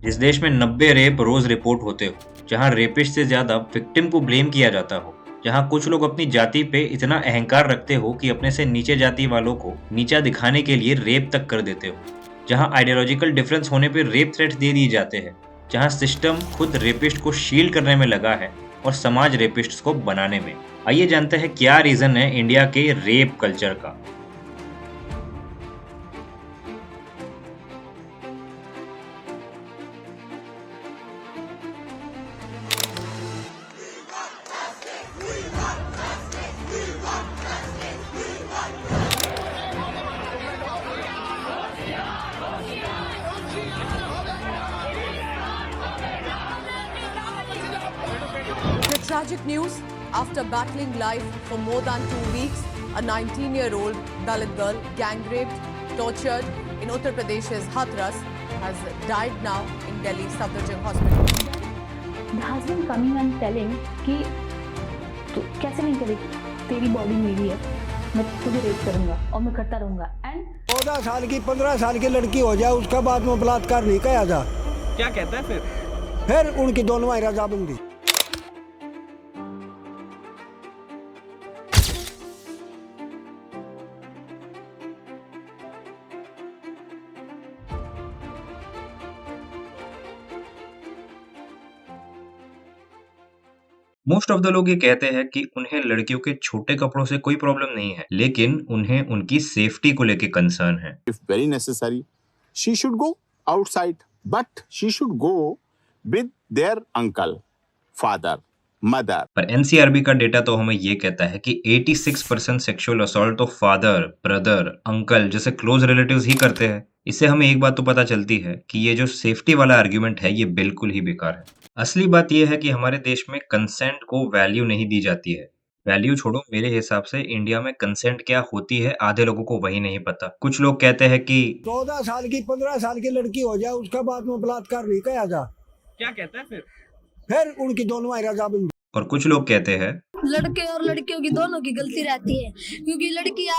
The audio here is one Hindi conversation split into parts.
जिस देश में 90 रेप रोज रिपोर्ट होते हो, जहां रेपिस्ट से ज्यादा विक्टिम को ब्लेम किया जाता हो, जहां कुछ लोग अपनी जाति पे इतना अहंकार रखते हो कि अपने से नीचे जाति वालों को नीचा दिखाने के लिए रेप तक कर देते हो, जहां आइडियोलॉजिकल डिफरेंस होने पे रेप थ्रेट्स दे दिए जाते हैं, जहां सिस्टम खुद रेपिस्ट को शील्ड करने में लगा है और समाज रेपिस्ट्स को बनाने में। आइए जानते हैं क्या रीजन है इंडिया के रेप कल्चर का। The tragic news: after battling life for more than 2 weeks, a 19-year-old Dalit girl gang raped, tortured in Uttar Pradesh's Hathras has died now in Delhi's Safdarjung Hospital. has been coming and telling कि तू कैसे नहीं करेगी, तेरी बॉडी मेरी है, मैं तुझे रेप करूंगा और मैं करता रहूंगा। एंड 14 साल की 15 साल की लड़की हो जाए उसका बाद में बलात्कार नहीं किया जा। क्या कहता है फिर उनकी दोनों रजामंदी। मोस्ट ऑफ द लोग ये कहते हैं कि उन्हें लड़कियों के छोटे कपड़ों से कोई प्रॉब्लम नहीं है, लेकिन उन्हें उनकी सेफ्टी को लेके कंसर्न है। If very necessary, she should go outside, but she should go with their uncle, father, mother. पर एनसीआरबी का डेटा तो हमें ये कहता है कि 86% सेक्सुअल असॉल्ट तो फादर, ब्रदर, अंकल जैसे क्लोज रिलेटिव्स ही करते हैं। इससे हमें एक बात तो पता चलती है कि ये जो सेफ्टी वाला आर्ग्यूमेंट है ये बिल्कुल ही बेकार है। असली बात यह है कि हमारे देश में कंसेंट को वैल्यू नहीं दी जाती है। वैल्यू छोड़ो, मेरे हिसाब से इंडिया में कंसेंट क्या होती है आधे लोगों को वही नहीं पता। कुछ लोग कहते हैं कि 14 साल की 15 साल की लड़की हो जाए उसका बाद में बलात्कार नहीं किया जा। क्या कहता है फिर उनकी दोनों रजामंदी। और कुछ लोग कहते हैं लड़के और लड़कियों की दोनों की गलती रहती है, क्योंकि लड़कियां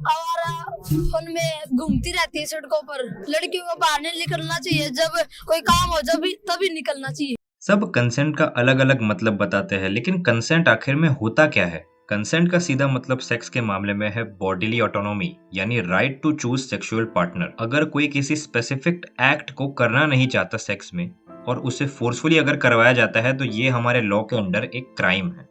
आवारा फोन में घूमती रहती है सड़कों पर। लड़कियों को बाहर नहीं निकलना चाहिए, जब कोई काम हो जब तभी निकलना चाहिए। सब कंसेंट का अलग अलग मतलब बताते हैं, लेकिन कंसेंट आखिर में होता क्या है? कंसेंट का सीधा मतलब सेक्स के मामले में है बॉडीली ऑटोनॉमी, यानी right to choose sexual partner. अगर कोई किसी स्पेसिफिक एक्ट को करना नहीं चाहता सेक्स में और उसे फोर्सफुली अगर करवाया जाता है तो ये हमारे लॉ के अंडर एक क्राइम है।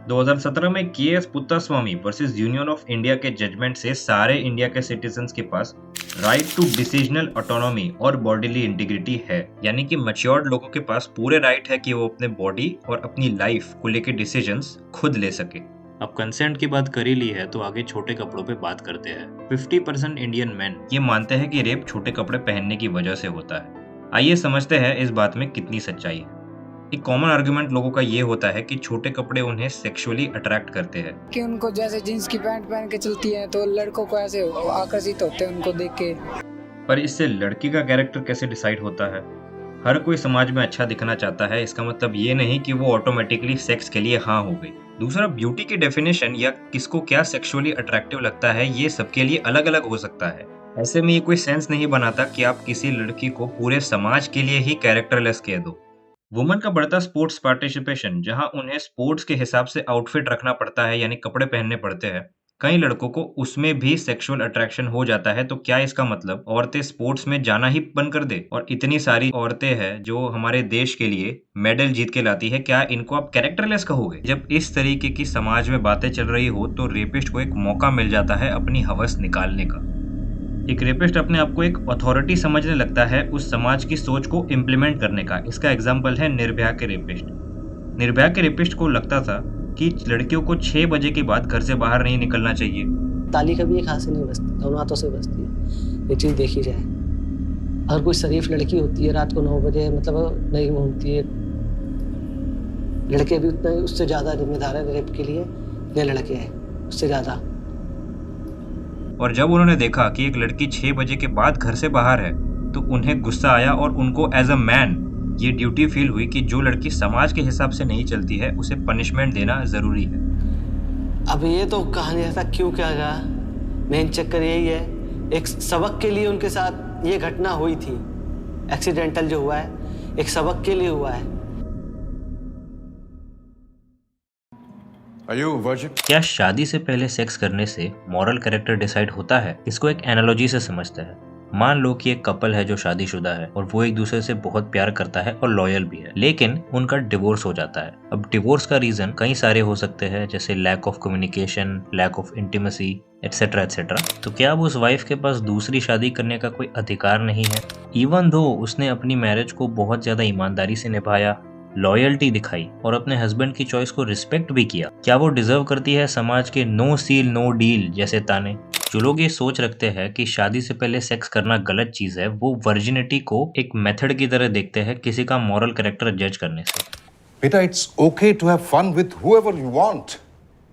2017 में KS Puttaswamy versus union of India के जजमेंट से सारे इंडिया के सिटीजन्स के पास राइट टू डिसीजनल ऑटोनॉमी और बॉडीली इंटीग्रिटी है, यानी कि मैच्योर्ड लोगों के पास पूरे राइट है कि वो अपने बॉडी और अपनी लाइफ को लेके डिसीजंस खुद ले सके। अब कंसेंट की बात कर ही ली है तो आगे छोटे कपड़ों पे बात करते हैं। 50% इंडियन मैन ये मानते हैं कि रेप छोटे कपड़े पहनने की वजह से होता है। आइए समझते हैं इस बात में कितनी सच्चाई है। एक कॉमन आर्गुमेंट लोगों का ये होता है कि छोटे कपड़े उन्हें सेक्सुअली अट्रैक्ट करते हैं, कि उनको जैसे जींस की पैंट पहन के चलती है तो लड़कों को ऐसे आकर्षित होते हैं उनको देख के। पर इससे लड़की का कैरेक्टर कैसे डिसाइड होता है? हर कोई समाज में अच्छा दिखना चाहता है, इसका मतलब ये नहीं कि वो ऑटोमेटिकली सेक्स के लिए हाँ हो गई। दूसरा, ब्यूटी की डेफिनेशन या किसको क्या सेक्सुअली अट्रैक्टिव लगता है ये सबके लिए अलग अलग हो सकता है। ऐसे में ये कोई सेंस नहीं बनाता कि आप किसी लड़की को पूरे समाज के लिए ही कैरेक्टरलेस कह दो। वुमन का बढ़ता स्पोर्ट्स पार्टिसिपेशन, जहां उन्हें स्पोर्ट्स के हिसाब से आउटफिट रखना पड़ता है, यानी कपड़े पहनने पड़ते हैं, कई लड़कों को उसमें भी सेक्सुअल अट्रैक्शन हो जाता है। तो क्या इसका मतलब औरतें स्पोर्ट्स में जाना ही बंद कर दे? और इतनी सारी औरतें हैं जो हमारे देश के लिए मेडल जीत के लाती है, क्या इनको आप कैरेक्टरलेस कहोगे? जब इस तरीके की समाज में बातें चल रही हो तो रेपिस्ट को एक मौका मिल जाता है अपनी हवस निकालने का। एक रेपिस्ट अपने आप को एक अथॉरिटी समझने लगता है उस समाज की सोच को इम्प्लीमेंट करने का। इसका एग्जाम्पल है निर्भया के रेपिस्ट। निर्भया के रेपिस्ट को लगता था कि लड़कियों को 6 बजे के बाद घर से बाहर नहीं निकलना चाहिए। ताली कभी एक हाथ से नहीं बजती, दोनों हाथों से बजती है। ये चीज़ देखी जाए, अगर कोई शरीफ लड़की होती है रात को 9 बजे मतलब नहीं घूमती है। लड़के भी उतने उससे ज़्यादा जिम्मेदार है रेप के लिए, ये लड़के हैं उससे ज़्यादा। और जब उन्होंने देखा कि एक लड़की 6 बजे के बाद घर से बाहर है तो उन्हें गुस्सा आया और उनको एज अ मैन ये ड्यूटी फील हुई कि जो लड़की समाज के हिसाब से नहीं चलती है उसे पनिशमेंट देना जरूरी है। अब ये तो कहानी ऐसा क्यों किया गया, मेन चक्कर यही है, एक सबक के लिए उनके साथ ये घटना हुई थी। एक्सीडेंटल जो हुआ है एक सबक के लिए हुआ है। क्या शादी से पहले सेक्स करने से मॉरल कैरेक्टर डिसाइड होता है? इसको एक एनालॉजी से समझते हैं। मान लो कि एक कपल है जो शादीशुदा है और वो एक दूसरे से बहुत प्यार करता है और लॉयल भी है, लेकिन उनका डिवोर्स हो जाता है। अब डिवोर्स का रीजन कई सारे हो सकते हैं, जैसे lack of communication, lack of intimacy, etcetera etcetera. तो क्या अब उस वाइफ के पास दूसरी शादी करने का कोई अधिकार नहीं है? इवन दो उसने अपनी मैरिज को बहुत ज्यादा ईमानदारी से निभाया, लॉयल्टी दिखाई और अपने हस्बैंड की चॉइस को रिस्पेक्ट भी किया, क्या वो डिजर्व करती है समाज के नो सील नो डील जैसे ताने? जो लोग ये सोच रखते हैं कि शादी से पहले सेक्स करना गलत चीज है, वो वर्जिनिटी को एक मेथड की तरह देखते हैं किसी का मॉरल कैरेक्टर जज करने से। बेटा, it's okay to have fun with whoever you want,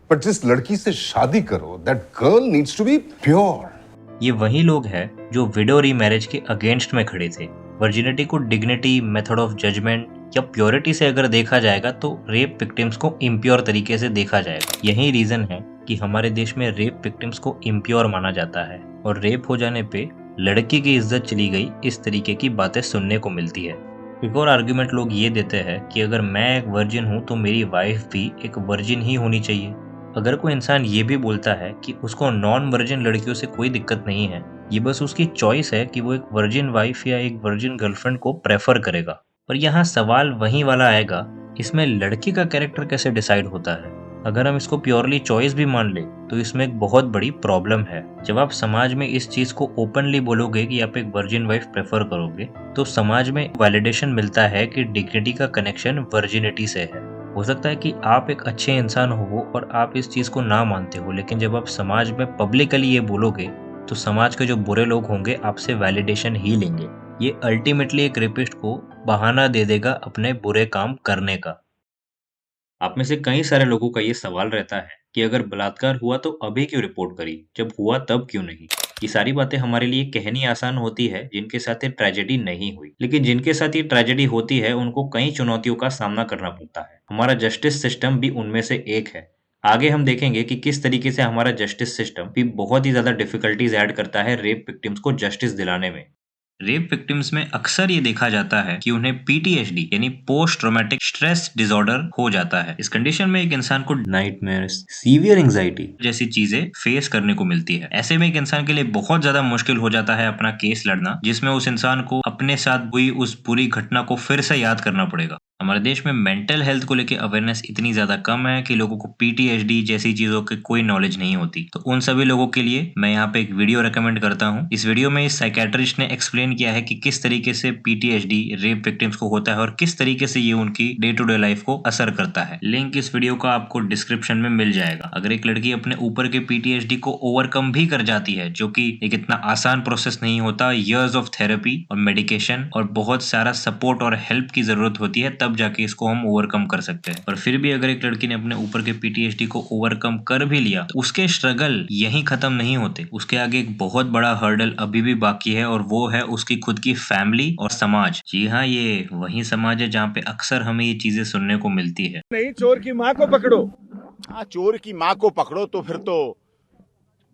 but जिस लड़की से शादी करो, that girl needs to be pure. ये वही लोग हैं जो विडो रीमैरिज के अगेंस्ट में खड़े थे। वर्जिनिटी को डिग्निटी, मेथड ऑफ जजमेंट या प्योरिटी से अगर देखा जाएगा तो रेप विक्टिम्स को इम्प्योर तरीके से देखा जाएगा। यही रीजन है कि हमारे देश में रेप विक्टिम्स को इम्प्योर माना जाता है और रेप हो जाने पे लड़की की इज्जत चली गई, इस तरीके की बातें सुनने को मिलती है। एक और आर्गुमेंट लोग ये देते हैं कि अगर मैं एक वर्जिन हूँ तो मेरी वाइफ भी एक वर्जिन ही होनी चाहिए। अगर कोई इंसान ये भी बोलता है कि उसको नॉन वर्जिन लड़कियों से कोई दिक्कत नहीं है, ये बस उसकी चॉइस है कि वो एक वर्जिन वाइफ या एक वर्जिन गर्लफ्रेंड को प्रेफर करेगा। पर यहाँ सवाल वही वाला आएगा, इसमें लड़की का कैरेक्टर कैसे डिसाइड होता है? अगर हम इसको प्योरली चॉइस भी मान ले तो इसमें एक बहुत बड़ी प्रॉब्लम है। जब आप समाज में इस चीज को ओपनली बोलोगे कि आप एक वर्जिन वाइफ प्रेफर करोगे, तो समाज में वैलिडेशन मिलता है कि डिग्निटी का कनेक्शन वर्जिनिटी से है। हो सकता है कि आप एक अच्छे इंसान हो और आप इस चीज को ना मानते हो, लेकिन जब आप समाज में पब्लिकली ये बोलोगे तो समाज के जो बुरे लोग होंगे आपसे वैलिडेशन ही लेंगे। ये अल्टीमेटली एक रेपिस्ट को बहाना दे देगा अपने बुरे काम करने का। आप में से कई सारे लोगों का ये सवाल रहता है कि अगर बलात्कार हुआ तो अभी क्यों रिपोर्ट करी, जब हुआ तब क्यों नहीं? ये सारी बातें हमारे लिए कहनी आसान होती है जिनके साथ ये ट्रेजेडी नहीं हुई, लेकिन जिनके साथ ये ट्रेजेडी होती है उनको कई चुनौतियों का सामना करना पड़ता है। हमारा जस्टिस सिस्टम भी उनमें से एक है। आगे हम देखेंगे कि किस तरीके से हमारा जस्टिस सिस्टम भी बहुत ही ज्यादा डिफिकल्टीज ऐड करता है रेप विक्टिम्स को जस्टिस दिलाने में। रेप विक्टिम्स में अक्सर ये देखा जाता है कि उन्हें PTSD यानी पोस्ट ट्रॉमेटिक स्ट्रेस डिसऑर्डर हो जाता है। इस कंडीशन में एक इंसान को नाइटमेयर्स, सीवियर एंजाइटी जैसी चीजें फेस करने को मिलती है। ऐसे में एक इंसान के लिए बहुत ज्यादा मुश्किल हो जाता है अपना केस लड़ना, जिसमें उस इंसान को अपने साथ हुई उस बुरी घटना को फिर से याद करना पड़ेगा। हमारे देश में मेंटल हेल्थ को लेकर अवेयरनेस इतनी ज्यादा कम है कि लोगों को PTSD जैसी चीजों की कोई नॉलेज नहीं होती। तो उन सभी लोगों के लिए मैं यहाँ पे एक वीडियो रेकमेंड करता हूँ। इस वीडियो में इस साइकेट्रिस्ट ने एक्सप्लेन किया है कि किस तरीके से PTSD रेप विक्टिम्स को होता है और किस तरीके से ये उनकी डे टू डे लाइफ को असर करता है। लिंक इस वीडियो का आपको डिस्क्रिप्शन में मिल जाएगा। अगर एक लड़की अपने ऊपर के PTSD को ओवरकम भी कर जाती है, जो कि एक इतना आसान प्रोसेस नहीं होता, ईयर्स ऑफ थेरेपी और मेडिकेशन और बहुत सारा सपोर्ट और हेल्प की जरूरत होती है, तब जाके इसको हम ओवरकम कर सकते हैं। और फिर भी अगर एक लड़की ने अपने ऊपर के PTSD को ओवरकम कर भी लिया तो उसके स्ट्रगल यहीं खत्म नहीं होते। उसके आगे एक बहुत बड़ा हर्डल अभी भी बाकी है और वो है उसकी खुद की फैमिली और समाज। जी हाँ, ये वही समाज है जहाँ पे अक्सर हमें ये चीजें सुनने को मिलती है। नहीं, चोर की माँ को पकड़ो। हाँ, चोर की माँ को पकड़ो तो फिर तो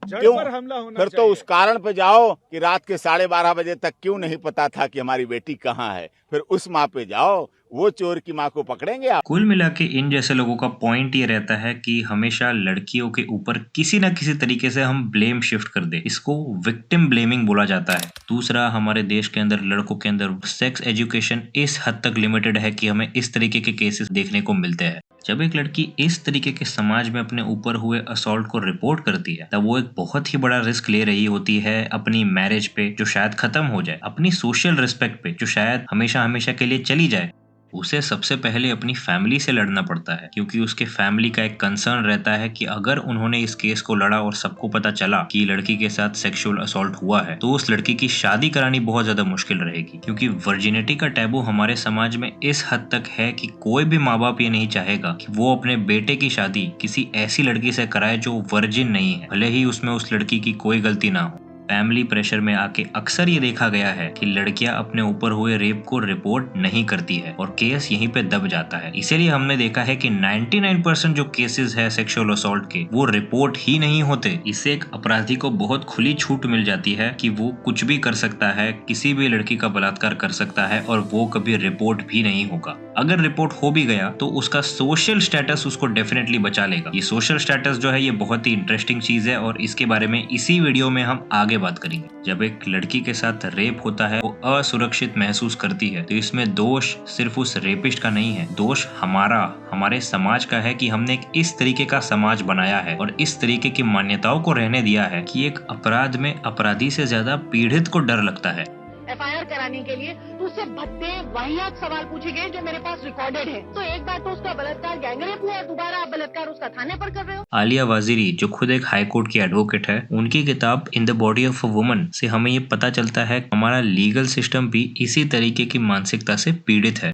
जड़ क्यों पर हमला होना फिर तो चाहिए। उस कारण पे जाओ कि रात के 12:30 बजे तक क्यों नहीं पता था कि हमारी बेटी कहाँ है। फिर उस माँ पे जाओ, वो चोर की माँ को पकड़ेंगे आप। कुल मिला के इन जैसे लोगों का पॉइंट ये रहता है कि हमेशा लड़कियों के ऊपर किसी न किसी तरीके से हम ब्लेम शिफ्ट कर दे। इसको विक्टिम ब्लेमिंग बोला जाता है। दूसरा, हमारे देश के अंदर लड़कों के अंदर सेक्स एजुकेशन इस हद तक लिमिटेड है कि हमें इस तरीके के केसेस देखने को मिलते हैं। जब एक लड़की इस तरीके के समाज में अपने ऊपर हुए असॉल्ट को रिपोर्ट करती है, तब वो एक बहुत ही बड़ा रिस्क ले रही होती है अपनी मैरिज पे, जो शायद खत्म हो जाए, अपनी सोशल रिस्पेक्ट पे, जो शायद हमेशा हमेशा के लिए चली जाए। उसे सबसे पहले अपनी फैमिली से लड़ना पड़ता है, क्योंकि उसके फैमिली का एक कंसर्न रहता है कि अगर उन्होंने इस केस को लड़ा और सबको पता चला कि लड़की के साथ सेक्सुअल असॉल्ट हुआ है, तो उस लड़की की शादी करानी बहुत ज्यादा मुश्किल रहेगी। क्योंकि वर्जिनिटी का टैबू हमारे समाज में इस हद तक है कि कोई भी माँ बाप ये नहीं चाहेगा कि वो अपने बेटे की शादी किसी ऐसी लड़की से कराए जो वर्जिन नहीं है, भले ही उसमें उस लड़की की कोई गलती ना हो। फैमिली प्रेशर में आके अक्सर ये देखा गया है कि लड़कियां अपने ऊपर हुए रेप को रिपोर्ट नहीं करती है और केस यहीं पे दब जाता है। इसीलिए हमने देखा है कि 99% जो केसेस है सेक्सुअल असॉल्ट के वो रिपोर्ट ही नहीं होते। इससे एक अपराधी को बहुत खुली छूट मिल जाती है कि वो कुछ भी कर सकता है, किसी भी लड़की का बलात्कार कर सकता है और वो कभी रिपोर्ट भी नहीं होगा। अगर रिपोर्ट हो भी गया तो उसका सोशल स्टेटस उसको डेफिनेटली बचा लेगा। ये सोशल स्टेटस जो है ये बहुत ही इंटरेस्टिंग चीज है और इसके बारे में इसी वीडियो में हम आगे बात करेंगे। जब एक लड़की के साथ रेप होता है, वो असुरक्षित महसूस करती है, तो इसमें दोष सिर्फ उस रेपिस्ट का नहीं है, दोष हमारे समाज का है कि हमने एक इस तरीके का समाज बनाया है और इस तरीके की मान्यताओं को रहने दिया है कि एक अपराध में अपराधी से ज्यादा पीड़ित को डर लगता है। FIR कराने के लिए तो उससे भद्दे वाहियात सवाल पूछे गए जो मेरे पास रिकॉर्डेड है। तो एक बार तो उसका बलात्कार गैंगरेप हुआ, दोबारा आप बलात्कार उसका थाने पर कर रहे हो। आलिया वाजिरी जो खुद एक हाई कोर्ट की एडवोकेट है, उनकी किताब in the body of a woman से हमें ये पता चलता है हमारा लीगल सिस्टम भी इसी तरीके की मानसिकता से पीड़ित है।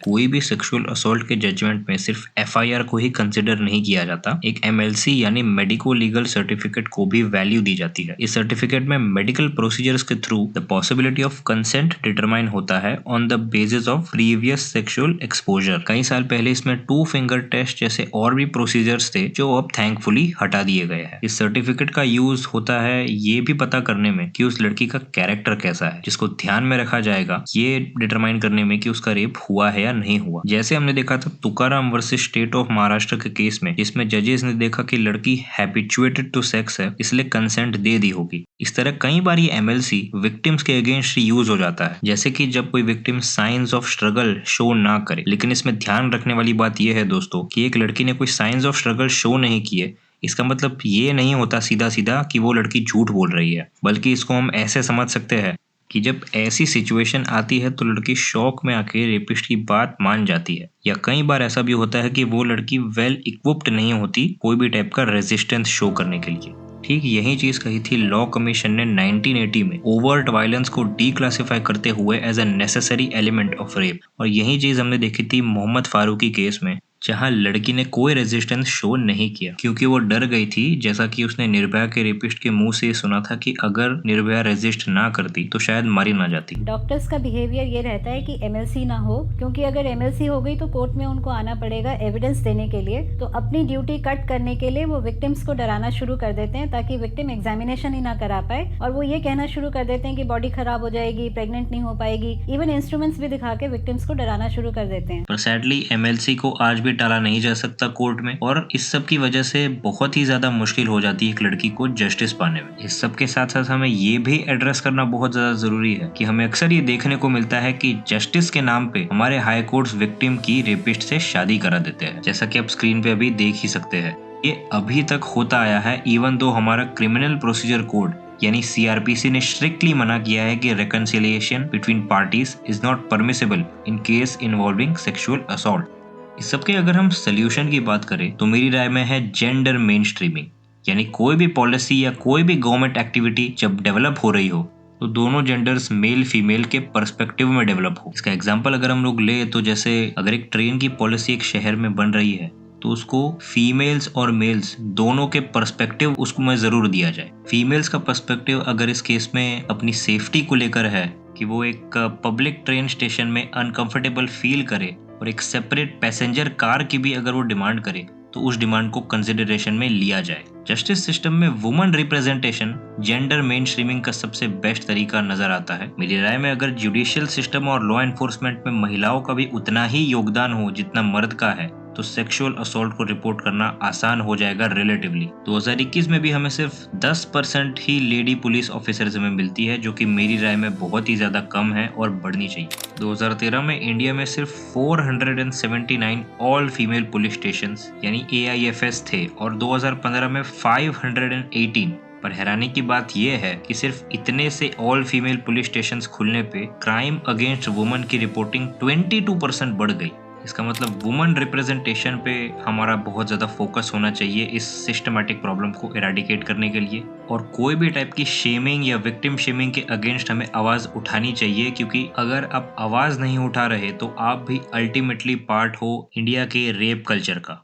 कोई भी सेक्सुअल असॉल्ट के जजमेंट में सिर्फ FIR को ही कंसिडर नहीं किया जाता, एक MLC यानी मेडिको लीगल सर्टिफिकेट को भी वैल्यू दी जाती है। इस सर्टिफिकेट में मेडिकल प्रोसीजर्स के through the possibility of consent determine होता है on the basis of previous sexual exposure. कई साल पहले इसमें 2 फिंगर टेस्ट जैसे और भी प्रोसीजर्स थे जो अब थैंकफुली हटा दिए गए हैं। इस सर्टिफिकेट का यूज होता है ये भी पता करने में कि उस लड़की का कैरेक्टर कैसा है, जिसको ध्यान में रखा जाएगा ये डिटरमाइन करने में कि उसका रेप हुआ है या नहीं हुआ। जैसे हमने देखा था Tukaram versus state of Maharashtra के केस में, जिसमें जजेस ने देखा कि लड़की हैबिचुएटेड टू सेक्स है, इसलिए कंसेंट दे दी होगी। इस तरह कई बार ये MLC विक्टिम्स के अगेंस्ट यूज हो जाता है, जैसे कि जब कोई victim science of struggle show ना करे। लेकिन इसमें ध्यान रखने वाली बात यह है दोस्तों कि एक लड़की ने कोई साइंस ऑफ स्ट्रगल शो नहीं किए, इसका मतलब ये नहीं होता सीधा सीधा कि वो लड़की झूठ बोल रही है, बल्कि इसको हम ऐसे समझ सकते हैं कि जब ऐसी सिचुएशन आती है तो लड़की शॉक में आके रेपिस्ट की बात मान जाती है, या कई बार ऐसा भी होता है कि वो लड़की वेल इक्विप्ड नहीं होती कोई भी टाइप का रेजिस्टेंस शो करने के लिए। ठीक यही चीज कही थी लॉ कमीशन ने 1980 में ओवर्ट वायलेंस को डीक्लासिफाई करते हुए as a necessary element of rape, और यही चीज हमने देखी थी मोहम्मद फारूकी केस में, जहां लड़की ने कोई रेजिस्टेंस शो नहीं किया क्योंकि वो डर गई थी, जैसा कि उसने निर्भया के रेपिस्ट के मुंह से सुना था कि अगर निर्भया रेजिस्ट ना करती तो शायद मारी ना जाती। डॉक्टर्स का बिहेवियर ये रहता है कि MLC ना हो, क्योंकि अगर MLC हो गई तो कोर्ट में उनको आना पड़ेगा एविडेंस देने के लिए, तो अपनी ड्यूटी कट करने के लिए वो विक्टिम्स को डराना शुरू कर देते हैं ताकि विक्टिम एग्जामिनेशन ही ना करा पाए, और वो ये कहना शुरू कर देते हैं कि बॉडी खराब हो जाएगी, प्रेग्नेंट नहीं हो पाएगी, इवन इंस्ट्रूमेंट्स भी दिखा के विक्टिम्स को डराना शुरू कर देते हैं। पर सैडली MLC को आज भी टाला नहीं जा सकता कोर्ट में, और इस सब की वजह से बहुत ही ज्यादा मुश्किल हो जाती है एक लड़की को जस्टिस पाने में। इस सब के साथ साथ हमें ये भी एड्रेस करना बहुत ज्यादा जरूरी है कि हमें अक्सर ये देखने को मिलता है कि जस्टिस के नाम पे हमारे हाई कोर्ट्स विक्टिम की रेपिस्ट से शादी करा देते हैं, जैसा कि आप स्क्रीन पे अभी देख ही सकते हैं। ये अभी तक होता आया है, इवन दो हमारा क्रिमिनल प्रोसीजर कोड यानी CRPC ने स्ट्रिक्टली मना किया है कि reconciliation between parties is not permissible in case involving sexual assault. इस सबके अगर हम सोल्यूशन की बात करें तो मेरी राय में है जेंडर मेन स्ट्रीमिंग, यानी कोई भी पॉलिसी या कोई भी गवर्नमेंट एक्टिविटी जब डेवलप हो रही हो तो दोनों जेंडर्स मेल फीमेल के पर्सपेक्टिव में डेवलप हो। इसका एग्जांपल अगर हम लोग ले तो जैसे अगर एक ट्रेन की पॉलिसी एक शहर में बन रही है तो उसको फीमेल्स और मेल्स दोनों के पर्सपेक्टिव उसको में जरूर दिया जाए। फीमेल्स का पर्सपेक्टिव अगर इस केस में अपनी सेफ्टी को लेकर है कि वो एक पब्लिक ट्रेन स्टेशन में अनकंफर्टेबल फील करे और एक सेपरेट पैसेंजर कार की भी अगर वो डिमांड करे तो उस डिमांड को कंसिडरेशन में लिया जाए। जस्टिस सिस्टम में woman representation gender main streaming का सबसे बेस्ट तरीका नजर आता है। मेरी राय में अगर जुडिशियल सिस्टम और लॉ एनफोर्समेंट में महिलाओं का भी उतना ही योगदान हो जितना मर्द का है तो सेक्सुअल असॉल्ट को रिपोर्ट करना आसान हो जाएगा रिलेटिवली। 2021 में भी हमें सिर्फ 10% ही लेडी पुलिस ऑफिसर्स में मिलती है, जो कि मेरी राय में बहुत ही ज्यादा कम है और बढ़नी चाहिए। 2013 में इंडिया में सिर्फ 479 ऑल फीमेल पुलिस स्टेशंस यानी AIFS थे और 2015 में 518। पर हैरानी की बात यह है कि सिर्फ इतने से ऑल फीमेल पुलिस स्टेशंस खुलने पे क्राइम अगेंस्ट वुमन की रिपोर्टिंग 22% बढ़ गई। इसका मतलब वुमन रिप्रेजेंटेशन पे हमारा बहुत ज़्यादा फोकस होना चाहिए इस सिस्टमैटिक प्रॉब्लम को इरेडिकेट करने के लिए, और कोई भी टाइप की शेमिंग या विक्टिम शेमिंग के अगेंस्ट हमें आवाज़ उठानी चाहिए, क्योंकि अगर आप आवाज़ नहीं उठा रहे तो आप भी अल्टीमेटली पार्ट हो इंडिया के रेप कल्चर का।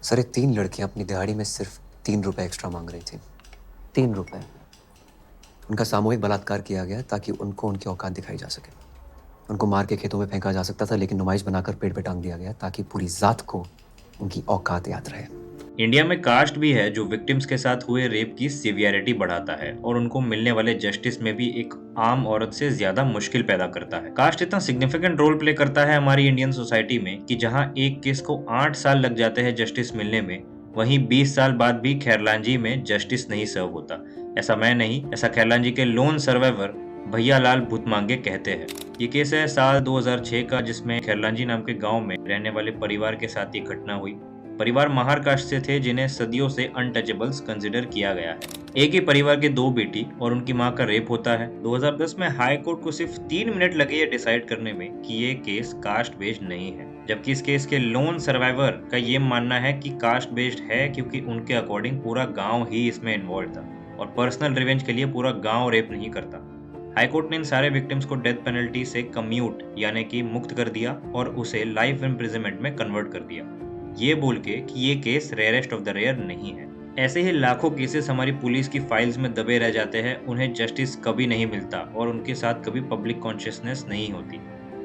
सर, 3 लड़कियां अपनी दिहाड़ी में सिर्फ 3 रुपए एक्स्ट्रा मांग रही थी। 3 रुपए। उनका सामूहिक बलात्कार किया गया ताकि उनको उनकी औकात दिखाई जा सके। उनको मार के खेतों में फेंका जा सकता था, लेकिन नुमाइश बनाकर पेड़ पे टांग दिया गया ताकि पूरी जात को उनकी औकात याद रहे। इंडिया में कास्ट भी है जो विक्टिम्स के साथ हुए रेप की सिवियरिटी बढ़ाता है और उनको मिलने वाले जस्टिस में भी एक आम औरत से ज्यादा मुश्किल पैदा करता है। कास्ट इतना सिग्निफिकेंट रोल प्ले करता है हमारी इंडियन सोसाइटी में कि जहां एक केस को 8 साल लग जाते हैं जस्टिस मिलने में, वहीं 20 साल बाद भी खैरलांजी में जस्टिस नहीं सर्व होता। ऐसा मैं नहीं, ऐसा खैरलांजी के लोन सर्वाइवर भैया लाल भूतमांगे कहते हैं। ये केस है साल 2006 का, जिसमें खैरलांजी नाम के गांव में रहने वाले परिवार के साथ ये घटना हुई। परिवार महार कास्ट से थे जिन्हें सदियों से अनटचेबल्स कंसिडर किया गया है। एक ही परिवार के 2 बेटी और उनकी मां का रेप होता है। 2010 में हाई कोर्ट को सिर्फ 3 मिनट लगे ये डिसाइड करने में कि ये केस कास्ट बेस्ड नहीं है, जबकि इस केस के लोन सर्वाइवर का ये मानना है कि कास्ट बेस्ड है क्योंकि उनके अकॉर्डिंग पूरा गाँव ही इसमें इन्वॉल्व था और पर्सनल रिवेंज के लिए पूरा गाँव रेप नहीं करता। हाईकोर्ट ने इन सारे विक्टिम्स को डेथ पेनल्टी से कम्यूट यानी कि मुक्त कर दिया और उसे लाइफ इम्प्रिजनमेंट में कन्वर्ट कर दिया, ये बोल के कि ये case rarest of the rare नहीं है। ऐसे ही लाखों केसेस हमारी पुलिस की फाइल्स में दबे रह जाते हैं, उन्हें जस्टिस कभी नहीं मिलता और उनके साथ कभी पब्लिक कॉन्शियसनेस नहीं होती।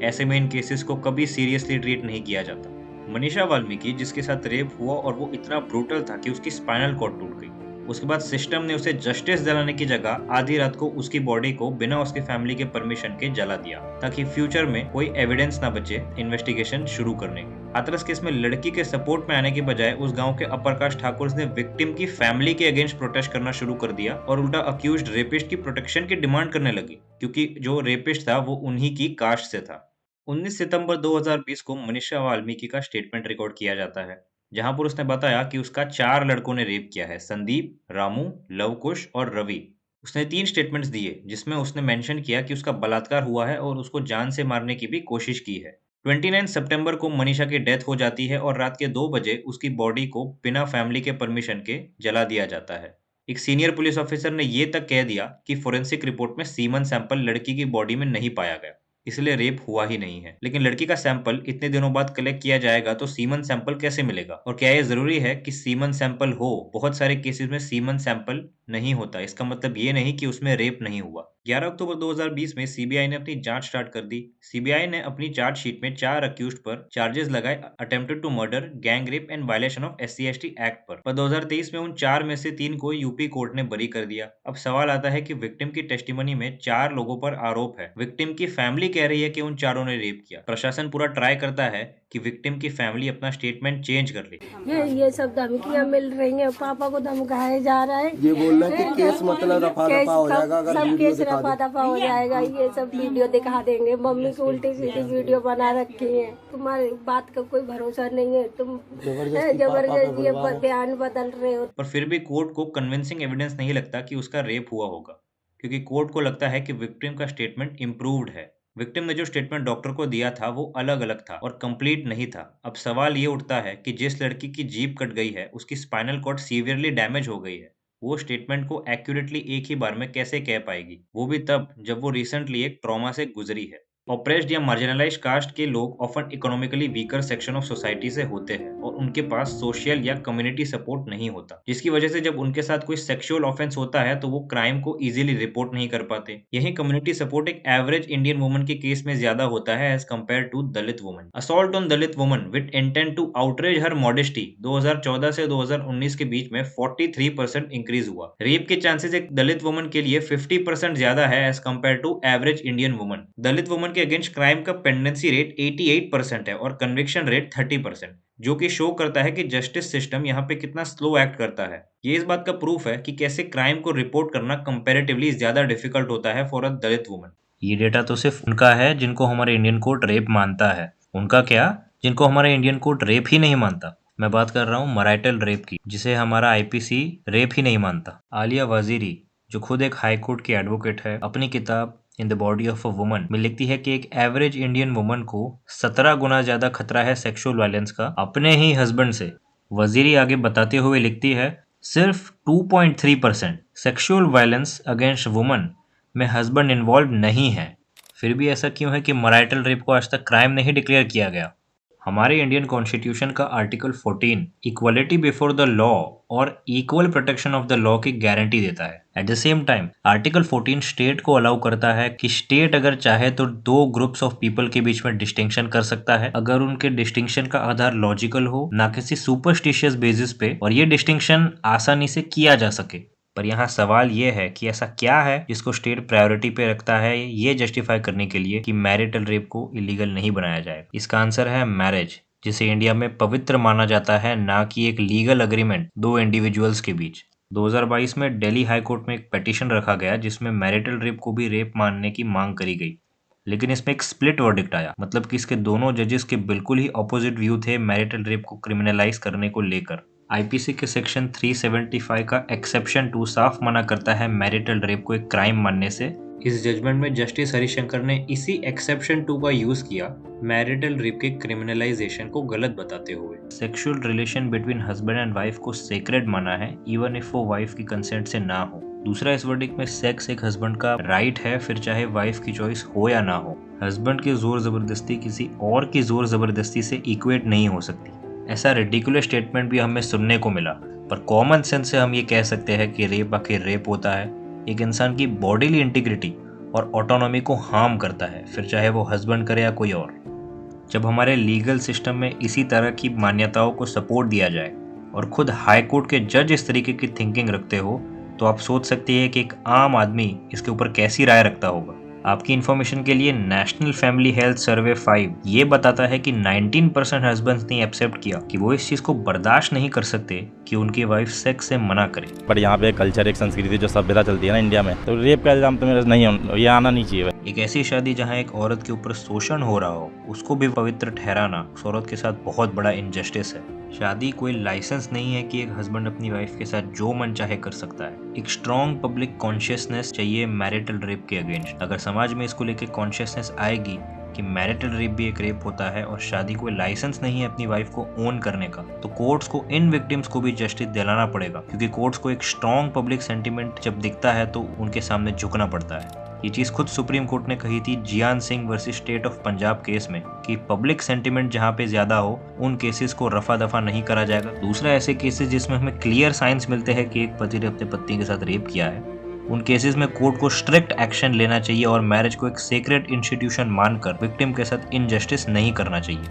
ऐसे में इन केसेस को कभी सीरियसली ट्रीट नहीं किया जाता। मनीषा वाल्मीकि, जिसके साथ रेप हुआ और वो इतना ब्रूटल था कि उसकी स्पाइनल कॉर्ड टूट गई, उसके बाद सिस्टम ने उसे जस्टिस दिलाने की जगह आधी रात को उसकी बॉडी को बिना उसकी फैमिली के परमिशन के जला दिया ताकि फ्यूचर में कोई एविडेंस ना बचे इन्वेस्टिगेशन शुरू करने की। हाथरस केस में लड़की के सपोर्ट में आने के बजाय उस गांव के अपर कास्ट ठाकुर ने विक्टिम की फैमिली के अगेंस्ट प्रोटेस्ट करना शुरू कर दिया और उल्टा अक्यूज्ड रेपिस्ट की प्रोटेक्शन की डिमांड करने लगी, क्योंकि जो रेपिस्ट था वो उन्हीं की कास्ट से था। 19 सितंबर 2020 को मनीषा वाल्मीकि का स्टेटमेंट रिकॉर्ड किया जाता है, जहां पर उसने बताया कि उसका 4 लड़कों ने रेप किया है, संदीप, रामू, लवकुश और रवि। उसने 3 स्टेटमेंट्स दिए जिसमें उसने मेंशन किया कि उसका बलात्कार हुआ है और उसको जान से मारने की भी कोशिश की है। 29 सितंबर को मनीषा की डेथ हो जाती है और रात के 2 बजे उसकी बॉडी को बिना फैमिली के परमिशन के जला दिया जाता है। एक सीनियर पुलिस ऑफिसर ने ये तक कह दिया कि फोरेंसिक रिपोर्ट में सीमन सैंपल लड़की की बॉडी में नहीं पाया गया, इसलिए रेप हुआ ही नहीं है। लेकिन लड़की का सैंपल इतने दिनों बाद कलेक्ट किया जाएगा तो सीमन सैंपल कैसे मिलेगा? और क्या ये जरूरी है कि सीमन सैंपल हो? बहुत सारे केसेस में सीमन सैंपल नहीं होता, इसका मतलब ये नहीं कि उसमें रेप नहीं हुआ। 11 अक्टूबर 2020 में सीबीआई ने अपनी जांच स्टार्ट कर दी। सीबीआई ने अपनी चार्जशीट में 4 अक्यूज्ड पर चार्जेस लगाए attempted to murder, gang rape and violation of SC/ST act पर 2023 में उन 4 में से 3 को यूपी कोर्ट ने बरी कर दिया। अब सवाल आता है कि विक्टिम की टेस्टिमनी में 4 लोगों पर आरोप है। विक्टिम की फैमिली कह रही है कि उन चारों ने रेप किया। प्रशासन पूरा ट्राई करता है कि विक्टिम की फैमिली अपना स्टेटमेंट चेंज कर ले। ये सब धमकियां मिल रही हैं, पापा को धमकाया जा रहा है। ये बोल रहे हैं कि केस मतलब रफा दफा हो जाएगा, अगर सब वीडियो केस दिखा रफा दफा हो जाएगा। ये सब वीडियो दिखा देंगे, मम्मी की उल्टी सीधी वीडियो बना रखी है। तुम्हारी बात का कोई भरोसा नहीं है, तुम जबरदस्ती बयान बदल रहे हो। पर फिर भी कोर्ट को कन्विंसिंग एविडेंस नहीं लगता कि उसका रेप हुआ होगा, क्योंकि कोर्ट को लगता है कि विक्टिम का स्टेटमेंट इम्प्रूव्ड है। विक्टिम ने जो स्टेटमेंट डॉक्टर को दिया था वो अलग अलग था और कंप्लीट नहीं था। अब सवाल ये उठता है कि जिस लड़की की जीभ कट गई है, उसकी स्पाइनल कॉर्ड सीवियरली डैमेज हो गई है, वो स्टेटमेंट को एक्यूरेटली एक ही बार में कैसे कह पाएगी, वो भी तब जब वो रिसेंटली एक ट्रॉमा से गुजरी है। ऑप्रेस्ड या मार्जिनलाइज्ड कास्ट के लोग often economically weaker section of society से होते हैं और उनके पास सोशल या कम्युनिटी सपोर्ट नहीं होता, जिसकी वजह से जब उनके साथ कोई सेक्सुअल ऑफेंस होता है तो वो क्राइम को इजीली रिपोर्ट नहीं कर पाते। यही कम्युनिटी सपोर्ट एक एवरेज इंडियन वुमन के केस में ज्यादा होता है as compare to Dalit woman. Assault on Dalit woman with intent to outrage her modesty 2014 से 2019 के बीच में 43% इंक्रीज हुआ। रेप के चांसेस एक दलित वुमन के लिए 50% ज्यादा है as compare to average Indian woman. Dalit woman के अगेंस्ट क्राइम का पेंडेंसी रेट 88% है और कन्विक्शन रेट 30%, जो कि शो करता है कि जस्टिस सिस्टम यहाँ पे कितना स्लो एक्ट करता है। ये इस बात का प्रूफ है कि कैसे क्राइम को रिपोर्ट करना कंपैरेटिवली ज्यादा डिफिकल्ट होता है फॉर अ दलित वुमन। ये डेटा तो सिर्फ उनका है जिनको हमारा इंडियन कोर्ट रेप मानता है। उनका क्या, जिनको हमारा इंडियन कोर्ट रेप ही नहीं मानता। मैं बात कर रहा हूँ मैरिटल रेप की, जिसे हमारा IPC रेप ही नहीं मानता। आलिया वजीरी, जो खुद एक हाई कोर्ट की एडवोकेट है, अपनी किताब in the body of a woman में लिखती है कि एक एवरेज इंडियन वुमन को 17 गुना ज्यादा खतरा है सेक्सुअल वायलेंस का अपने ही हस्बैंड से। वजीरी आगे बताते हुए लिखती है, सिर्फ 2.3% सेक्सुअल वायलेंस अगेंस्ट वुमन में हस्बैंड इन्वॉल्व नहीं है। फिर भी ऐसा क्यों है कि मैरिटल रेप को आज तक क्राइम नहीं डिक्लेयर किया गया? हमारे इंडियन कॉन्स्टिट्यूशन का article 14 equality before the law और equal protection of the law की गारंटी देता है। At the same time article 14 state को अलाउ करता है कि स्टेट अगर चाहे तो दो ग्रुप्स ऑफ पीपल के बीच में डिस्टिंक्शन कर सकता है, अगर उनके डिस्टिंक्शन का आधार लॉजिकल हो, ना किसी सुपरस्टिशियस बेसिस पे, और ये डिस्टिंक्शन आसानी से किया जा सके। पर यहाँ सवाल ये है कि ऐसा क्या है जिसको स्टेट प्रायोरिटी पे रखता है ये जस्टिफाई करने के लिए कि मैरिटल रेप को इलीगल नहीं बनाया जाए। इसका आंसर है मैरिज, जिसे इंडिया में पवित्र माना जाता है, ना कि एक लीगल अग्रीमेंट दो इंडिविजुअल्स के बीच। 2022 में दिल्ली हाई कोर्ट में एक पिटीशन रखा गया जिसमें मैरिटल रेप को भी रेप मानने की मांग करी गई, लेकिन इसमें एक स्प्लिट वर्डिक्ट आया, मतलब कि इसके दोनों जजेस के बिल्कुल ही ऑपोजिट व्यू थे मैरिटल रेप को क्रिमिनलाइज करने को लेकर। आईपीसी के सेक्शन 375 का एक्सेप्शन 2 साफ मना करता है मैरिटल रेप को एक क्राइम मानने से। इस जजमेंट में जस्टिस हरिशंकर ने इसी एक्सेप्शन 2 का यूज किया मैरिटल रेप के क्रिमिनलाइजेशन को गलत बताते हुए। Sexual relation between husband and wife को सेक्रेड माना है, इवन इफ वो वाइफ की कंसेंट से ना हो। दूसरा, इस वर्डिक्ट में सेक्स एक हस्बैंड का राइट है, फिर चाहे वाइफ की चॉइस हो या ना हो। हस्बैंड की जोर जबरदस्ती किसी और की जोर जबरदस्ती से इक्वेट नहीं हो सकती। ऐसा रिडिकुलस स्टेटमेंट भी हमें सुनने को मिला, पर कॉमन सेंस से हम ये कह सकते हैं कि रेप आखिर रेप होता है, एक इंसान की बॉडीली इंटीग्रिटी और ऑटोनॉमी को हार्म करता है, फिर चाहे वो हस्बैंड करे या कोई और। जब हमारे लीगल सिस्टम में इसी तरह की मान्यताओं को सपोर्ट दिया जाए और खुद हाई कोर्ट के जज इस तरीके की थिंकिंग रखते हो, तो आप सोच सकते हैं कि एक आम आदमी इसके ऊपर कैसी राय रखता होगा। आपकी इन्फॉर्मेशन के लिए नेशनल फैमिली हेल्थ सर्वे 5 ये बताता है कि 19% हस्बैंड्स ने एक्सेप्ट किया कि वो इस चीज को बर्दाश्त नहीं कर सकते कि उनकी वाइफ सेक्स से मना करे। पर यहाँ पे कल्चर, एक संस्कृति जो सभ्यता चलती है ना इंडिया में, तो रेप का इल्जाम तो मेरा नहीं, ये आना नहीं चाहिए। एक ऐसी शादी जहाँ एक औरत के ऊपर शोषण हो रहा हो, उसको भी पवित्र ठहराना उस औरत के साथ बहुत बड़ा इनजस्टिस है। शादी कोई लाइसेंस नहीं है कि एक हस्बैंड अपनी वाइफ के साथ जो मन चाहे कर सकता है। एक स्ट्रॉन्ग पब्लिक कॉन्शियसनेस चाहिए मैरिटल रेप के अगेंस्ट। अगर समाज में इसको लेके कॉन्शियसनेस आएगी कि मैरिटल रेप भी एक रेप होता है और शादी कोई लाइसेंस नहीं है अपनी वाइफ को ओन करने का, तो कोर्ट्स को इन विक्टिम्स को भी जस्टिस दिलाना पड़ेगा, क्योंकि कोर्ट्स को एक स्ट्रॉन्ग पब्लिक सेंटिमेंट जब दिखता है तो उनके सामने झुकना पड़ता है। ये चीज खुद सुप्रीम कोर्ट ने कही थी Gian Singh versus state of Punjab case में कि पब्लिक सेंटिमेंट जहाँ पे ज्यादा हो उन केसेस को रफा दफा नहीं करा जाएगा। दूसरा, ऐसे केसेस जिसमें हमें क्लियर साइंस मिलते हैं कि एक पति ने अपने पत्नी के साथ रेप किया है, उन केसेस में कोर्ट को स्ट्रिक्ट एक्शन लेना चाहिए और मैरिज को एक सेक्रेड इंस्टीट्यूशन मानकर विक्टिम के साथ इनजस्टिस नहीं करना चाहिए।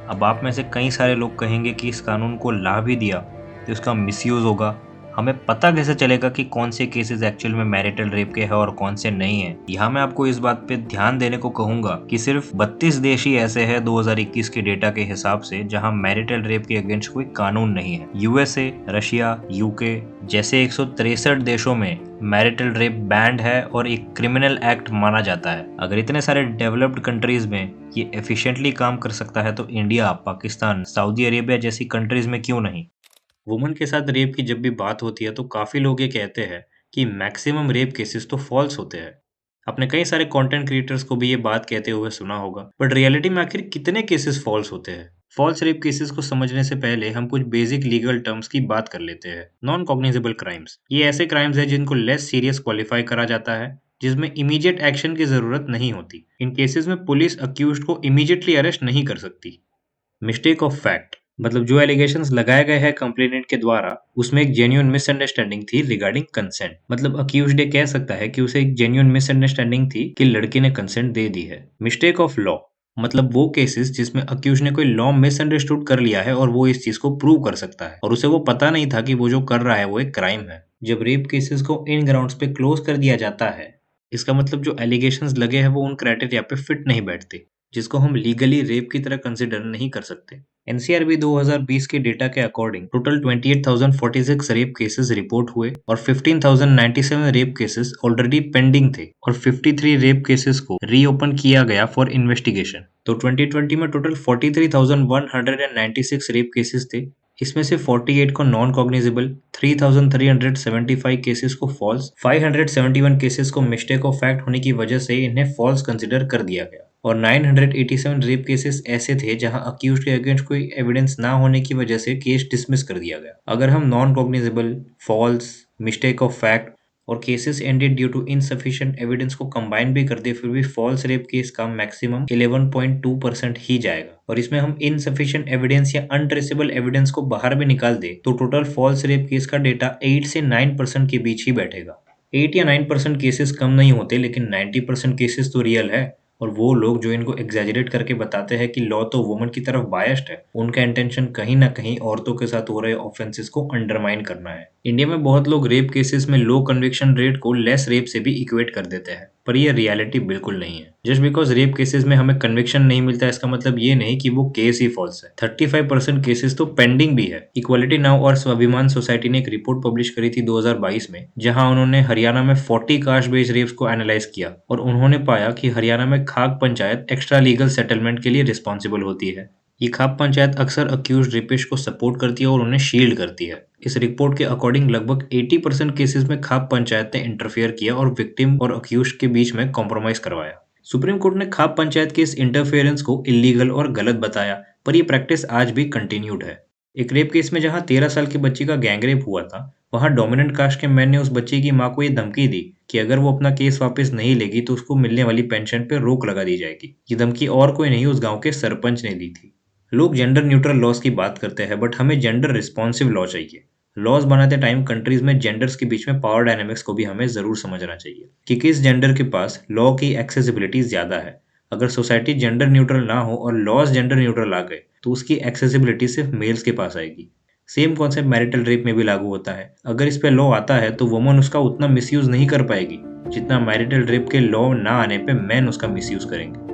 अब आप में से कई सारे लोग कहेंगे कि इस कानून को लाभ ही दिया तो इसका मिसयूज होगा, हमें पता कैसे चलेगा कि कौन से केसेस एक्चुअल में मैरिटल रेप के हैं और कौन से नहीं हैं। यहाँ मैं आपको इस बात पे ध्यान देने को कहूंगा कि सिर्फ 32 देश ही ऐसे हैं 2021 के डेटा के हिसाब से जहाँ मैरिटल रेप के अगेंस्ट कोई कानून नहीं है। यूएसए, रशिया, यूके जैसे 163 देशों में मैरिटल रेप बैंड है और एक क्रिमिनल एक्ट माना जाता है। अगर इतने सारे डेवलप्ड कंट्रीज में ये एफिशिएंटली काम कर सकता है तो इंडिया, पाकिस्तान, सऊदी अरेबिया जैसी कंट्रीज में क्यों नहीं। वुमन के साथ रेप की जब भी बात होती है तो काफी लोग ये कहते हैं कि मैक्सिमम रेप केसेस तो फॉल्स होते हैं। आपने कई सारे कंटेंट क्रिएटर्स को भी ये बात कहते हुए सुना होगा, बट रियलिटी में आखिर कितने केसेस फॉल्स होते हैं। फॉल्स रेप केसेस को समझने से पहले हम कुछ बेसिक लीगल टर्म्स की बात कर लेते हैं। नॉन कॉग्निजेबल क्राइम्स, ये ऐसे क्राइम्स हैं जिनको लेस सीरियस क्वालिफाई करा जाता है, जिसमें इमीडिएट एक्शन की जरूरत नहीं होती। इन केसेस में पुलिस अक्यूज्ड को इमीडिएटली अरेस्ट नहीं कर सकती। मिस्टेक ऑफ फैक्ट, मतलब जो एलिगेशंस लगाए गए हैं कंप्लेनेंट के द्वारा उसमें एक जेन्युइन मिसअंडरस्टैंडिंग थी रिगार्डिंग कंसेंट। मतलब अक्यूज्ड कह सकता है कि उसे एक जेन्युइन मिसअंडरस्टैंडिंग थी कि लड़के ने कंसेंट दे दी है। मिस्टेक ऑफ लॉ, मतलब वो केसेस जिसमें अक्यूज ने कोई लॉ मिसअंडरस्टूड कर लिया है और वो इस चीज को प्रूव कर सकता है और उसे वो पता नहीं था कि वो जो कर रहा है वो एक क्राइम है। जब रेप केसेस को इन ग्राउंड्स पे क्लोज कर दिया जाता है, इसका मतलब जो एलिगेशंस लगे हैं वो उन क्राइटेरिया पे फिट नहीं बैठते, जिसको हम लीगली रेप की तरह कंसिडर नहीं कर सकते। एनसीआरबी 2020 के डेटा के according total 28,046 rape cases report हुए और 15,097 रेप केसेस ऑलरेडी पेंडिंग थे और 53 रेप केसेस को रीओपन किया गया फॉर इन्वेस्टिगेशन। तो 2020 में टोटल 43,196 रेप केसेस थे। इसमें से 48 को नॉन कॉग्निजेबल, 3,375 केसेस को फॉल्स, 571 केसेस को मिस्टेक ऑफ फैक्ट होने की वजह से इन्हें फॉल्स कंसिडर कर दिया गया और 987 रेप केसेस ऐसे थे जहां अक्यूज्ड के अगेंस्ट कोई एविडेंस ना होने की वजह से केस डिसमिस कर दिया गया। अगर हम non cognizable, false, mistake of fact और cases ended due to insufficient evidence को कंबाइन भी कर दे फिर भी फॉल्स रेप केस का मैक्सिमम 11.2% ही जाएगा। और इसमें हम इनसफिशिएंट एविडेंस या अनट्रेसेबल एविडेंस को बाहर भी निकाल दे तो टोटल फॉल्स रेप केस का डेटा 8 से 9% के बीच ही बैठेगा। 8 या 9% केसेस कम नहीं होते, लेकिन 90% केसेस तो रियल है। और वो लोग जो इनको एग्जैजरेट करके बताते हैं कि लॉ तो वुमन की तरफ बायस्ड है, उनका इंटेंशन कहीं ना कहीं औरतों के साथ हो रहे ऑफेंसेस को अंडरमाइन करना है। इंडिया में बहुत लोग रेप केसेस में लो कन्विक्शन रेट को लेस रेप से भी इक्वेट कर देते हैं, पर ये रियलिटी बिल्कुल नहीं है। जस्ट बिकॉज रेप केसेस में हमें कन्विक्शन नहीं मिलता इसका मतलब ये नहीं कि वो केस ही फॉल्स है। 35% केसेस तो पेंडिंग भी है। इक्वालिटी नाउ और स्वाभिमान सोसाइटी ने एक रिपोर्ट पब्लिश करी थी 2022 में, जहां उन्होंने हरियाणा में 40 कास्ट बेस्ड रेप्स को एनालाइज किया और उन्होंने पाया कि हरियाणा में खाक पंचायत एक्स्ट्रा लीगल सेटलमेंट के लिए रिस्पॉन्सिबल होती है। ये खाप पंचायत अक्सर अक्यूज्ड रेपिस्ट को सपोर्ट करती है और उन्हें शील्ड करती है। इस रिपोर्ट के अकॉर्डिंग लगभग 80% केसेस में खाप पंचायत ने इंटरफेयर किया और विक्टिम और अक्यूज्ड के बीच में कॉम्प्रोमाइज करवाया। सुप्रीम कोर्ट ने खाप पंचायत के इस इंटरफेरेंस को इलीगल और गलत बताया, पर यह प्रैक्टिस आज भी कंटिन्यूड है। एक रेप केस में जहां 13 साल की बच्ची का गैंगरेप हुआ था, वहां डोमिनेंट कास्ट के मैन ने उस बच्ची की मां को ये धमकी दी कि अगर वो अपना केस वापस नहीं लेगी तो उसको मिलने वाली पेंशन पे रोक लगा दी जाएगी। ये धमकी और कोई नहीं, उस गांव के सरपंच ने दी थी। लोग जेंडर न्यूट्रल लॉज की बात करते हैं, बट हमें जेंडर रिस्पॉन्सिव लॉ चाहिए। लॉज बनाते टाइम कंट्रीज में जेंडर्स के बीच में पावर डायनेमिक्स को भी हमें जरूर समझना चाहिए कि किस जेंडर के पास लॉ की एक्सेसिबिलिटी ज्यादा है। अगर सोसाइटी जेंडर न्यूट्रल ना हो और लॉज जेंडर न्यूट्रल आ गए तो उसकी एक्सेसिबिलिटी सिर्फ मेल्स के पास आएगी। सेम कॉन्सेप्ट मैरिटल रेप में भी लागू होता है। अगर इस पे लॉ आता है तो वुमन उसका उतना मिसयूज नहीं कर पाएगी जितना मैरिटल रेप के लॉ ना आने पे मैन उसका मिसयूज करेंगे।